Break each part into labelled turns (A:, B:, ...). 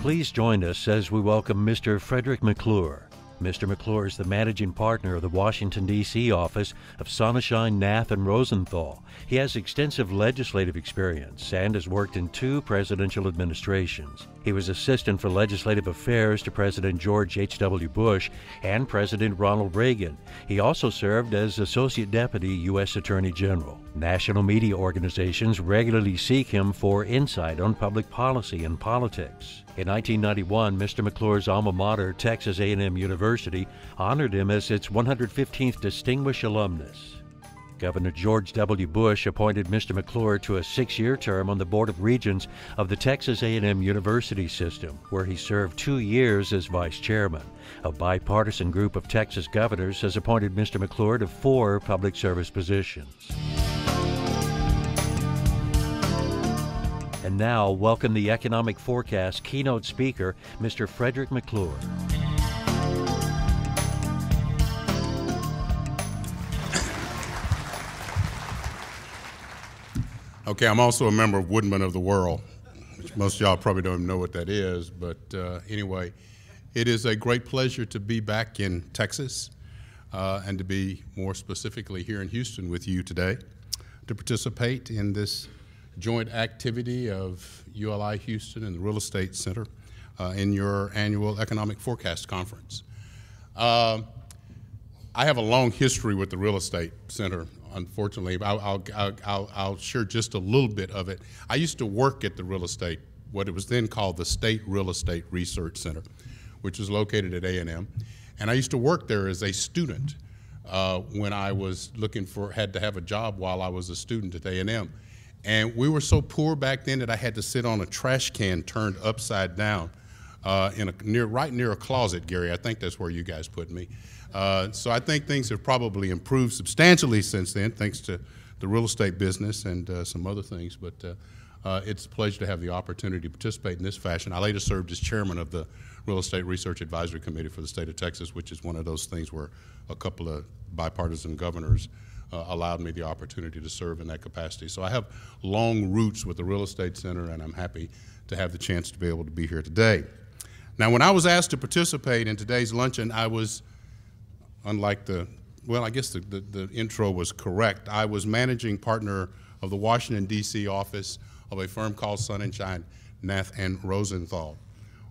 A: Please join us as we welcome Mr. Frederick McClure. Mr. McClure is the managing partner of the Washington, D.C. office of Sonnenschein, Nath, and Rosenthal. He has extensive legislative experience and has worked in 2 presidential administrations. He was Assistant for Legislative Affairs to President George H.W. Bush and President Ronald Reagan. He also served as Associate Deputy U.S. Attorney General. National media organizations regularly seek him for insight on public policy and politics. In 1991, Mr. McClure's alma mater, Texas A&M University, honored him as its 115th Distinguished Alumnus. Governor George W. Bush appointed Mr. McClure to a 6-year term on the Board of Regents of the Texas A&M University system, where he served 2 years as vice chairman. A bipartisan group of Texas governors has appointed Mr. McClure to 4 public service positions. And now, welcome the Economic Forecast keynote speaker, Mr. Frederick McClure.
B: Okay, I'm also a member of Woodmen of the World, which most of y'all probably don't even know what that is, but anyway, it is a great pleasure to be back in Texas and to be more specifically here in Houston with you today to participate in this joint activity of ULI Houston and the Real Estate Center in your annual Economic Forecast Conference. I have a long history with the Real Estate Center, unfortunately. I'll share just a little bit of it. I used to work at the Real Estate, what it was then called the State Real Estate Research Center, which was located at A&M. And I used to work there as a student when I was had to have a job while I was a student at A&M. And we were so poor back then that I had to sit on a trash can turned upside down right near a closet, Gary. I think that's where you guys put me. So I think things have probably improved substantially since then, thanks to the real estate business and some other things. But it's a pleasure to have the opportunity to participate in this fashion. I later served as chairman of the Real Estate Research Advisory Committee for the state of Texas, which is one of those things where a couple of bipartisan governors allowed me the opportunity to serve in that capacity. So I have long roots with the Real Estate Center, and I'm happy to have the chance to be able to be here today. Now, when I was asked to participate in today's luncheon, I was, unlike I guess the intro was correct. I was managing partner of the Washington, D.C. office of a firm called Sonnenschein, Nath, and Rosenthal.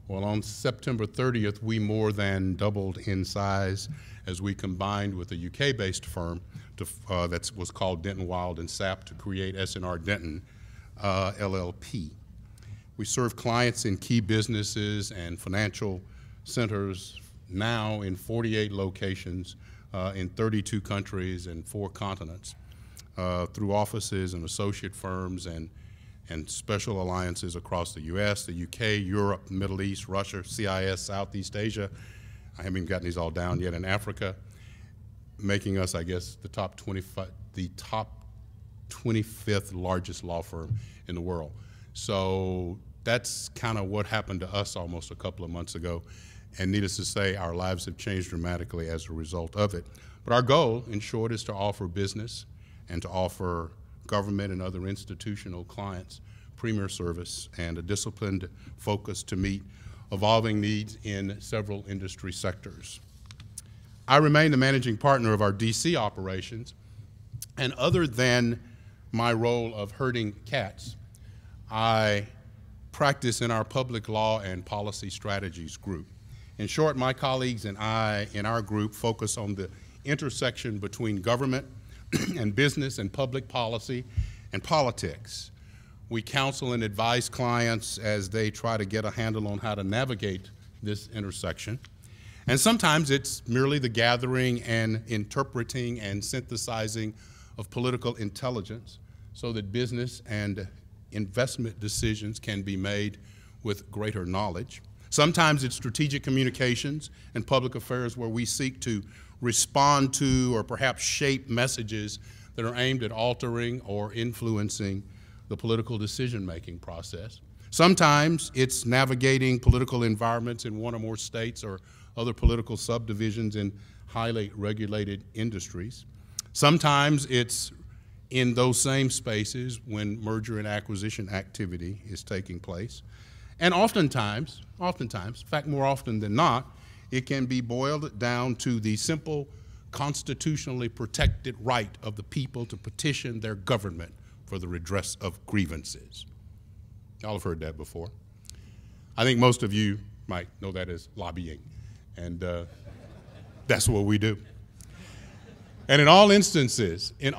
B: Well, on September 30th, we more than doubled in size as we combined with a UK-based firm that was called Denton Wild and Sapp to create S&R Denton LLP. We serve clients in key businesses and financial centers now in 48 locations in 32 countries and 4 continents through offices and associate firms and special alliances across the U.S., the U.K., Europe, Middle East, Russia, CIS, Southeast Asia. I haven't even gotten these all down yet, in Africa, making us, I guess, the top 25th largest law firm in the world. So that's kind of what happened to us almost a couple of months ago. And needless to say, our lives have changed dramatically as a result of it. But our goal, in short, is to offer business and to offer government and other institutional clients premier service and a disciplined focus to meet evolving needs in several industry sectors. I remain the managing partner of our DC operations, and other than my role of herding cats, I practice in our public law and policy strategies group. In short, my colleagues and I in our group focus on the intersection between government and business and public policy and politics. We counsel and advise clients as they try to get a handle on how to navigate this intersection. And sometimes it's merely the gathering and interpreting and synthesizing of political intelligence so that business and investment decisions can be made with greater knowledge. Sometimes it's strategic communications and public affairs where we seek to respond to or perhaps shape messages that are aimed at altering or influencing the political decision-making process. Sometimes it's navigating political environments in one or more states or other political subdivisions in highly regulated industries. Sometimes it's in those same spaces when merger and acquisition activity is taking place. And oftentimes, in fact, more often than not, it can be boiled down to the simple constitutionally protected right of the people to petition their government for the redress of grievances. Y'all have heard that before. I think most of you might know that as lobbying, and that's what we do. And in all instances, it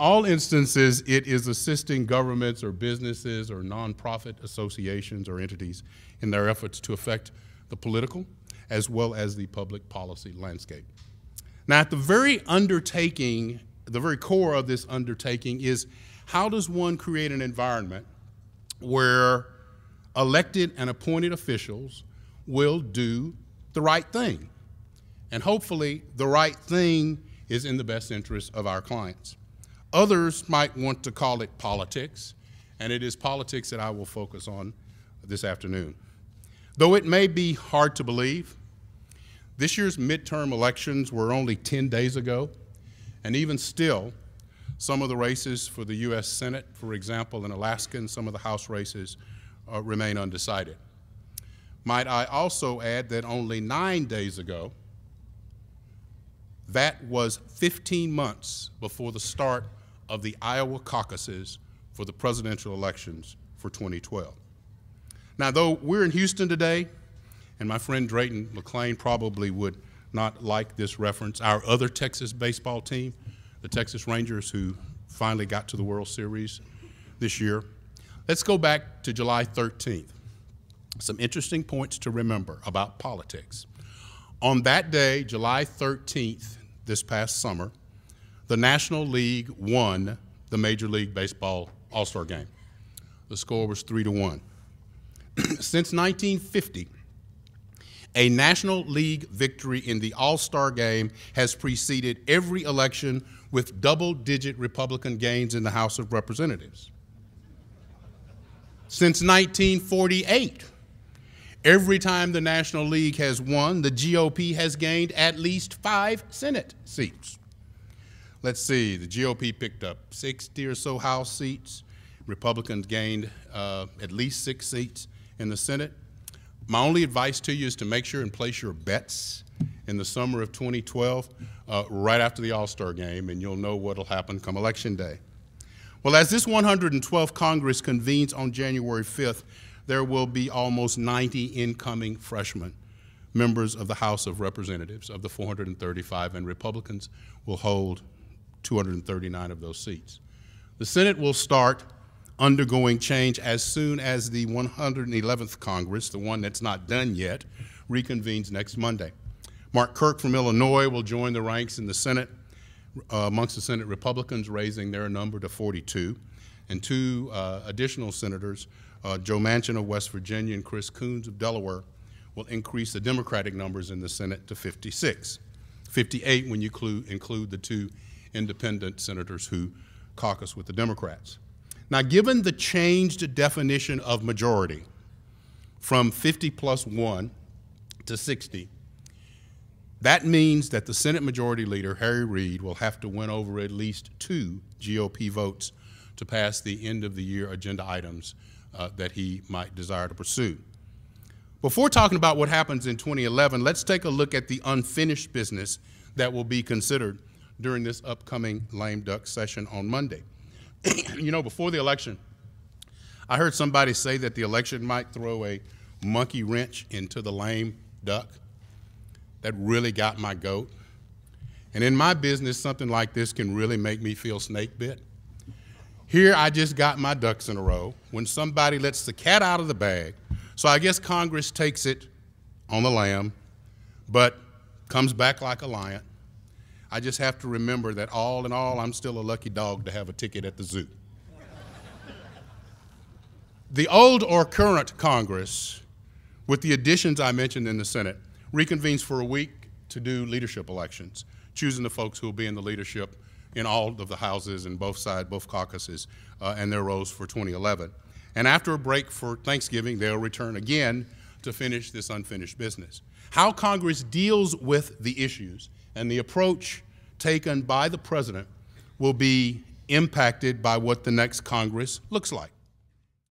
B: is assisting governments or businesses or nonprofit associations or entities in their efforts to affect the political as well as the public policy landscape. Now, at the very undertaking, the very core of this undertaking is how does one create an environment where elected and appointed officials will do the right thing? And hopefully the right thing is in the best interest of our clients. Others might want to call it politics, and it is politics that I will focus on this afternoon. Though it may be hard to believe, this year's midterm elections were only 10 days ago, and even still, some of the races for the U.S. Senate, for example, in Alaska, and some of the House races remain undecided. Might I also add that only 9 days ago, that was 15 months before the start of the Iowa caucuses for the presidential elections for 2012. Now, though we're in Houston today, and my friend Drayton McClain probably would not like this reference, our other Texas baseball team, the Texas Rangers, who finally got to the World Series this year, let's go back to July 13th. Some interesting points to remember about politics. On that day, July 13th, this past summer, the National League won the Major League Baseball All-Star Game. The score was 3-1. Since 1950, a National League victory in the All-Star Game has preceded every election with double-digit Republican gains in the House of Representatives. Since 1948, every time the National League has won, the GOP has gained at least 5 Senate seats. Let's see, the GOP picked up 60 or so House seats. Republicans gained at least 6 seats in the Senate. My only advice to you is to make sure and place your bets in the summer of 2012 right after the All-Star game, and you'll know what will happen come Election Day. Well, as this 112th Congress convenes on January 5th, there will be almost 90 incoming freshmen, members of the House of Representatives of the 435, and Republicans will hold 239 of those seats. The Senate will start undergoing change as soon as the 111th Congress, the one that's not done yet, reconvenes next Monday. Mark Kirk from Illinois will join the ranks in the Senate, amongst the Senate Republicans, raising their number to 42, and 2 additional senators, Joe Manchin of West Virginia and Chris Coons of Delaware, will increase the Democratic numbers in the Senate to 56. 58 when you include the 2 independent senators who caucus with the Democrats. Now, given the changed definition of majority from 50 plus 1 to 60, that means that the Senate Majority Leader, Harry Reid, will have to win over at least 2 GOP votes to pass the end-of-the-year agenda items that he might desire to pursue. Before talking about what happens in 2011, let's take a look at the unfinished business that will be considered during this upcoming lame duck session on Monday. You know, before the election, I heard somebody say that the election might throw a monkey wrench into the lame duck. That really got my goat. And in my business, something like this can really make me feel snake bit. Here, I just got my ducks in a row when somebody lets the cat out of the bag. So I guess Congress takes it on the lam, but comes back like a lion. I just have to remember that all in all, I'm still a lucky dog to have a ticket at the zoo. The old or current Congress, with the additions I mentioned in the Senate, reconvenes for a week to do leadership elections, choosing the folks who will be in the leadership in all of the houses and both caucuses and their roles for 2011. And after a break for Thanksgiving, they'll return again to finish this unfinished business. How Congress deals with the issues and the approach taken by the president will be impacted by what the next Congress looks like.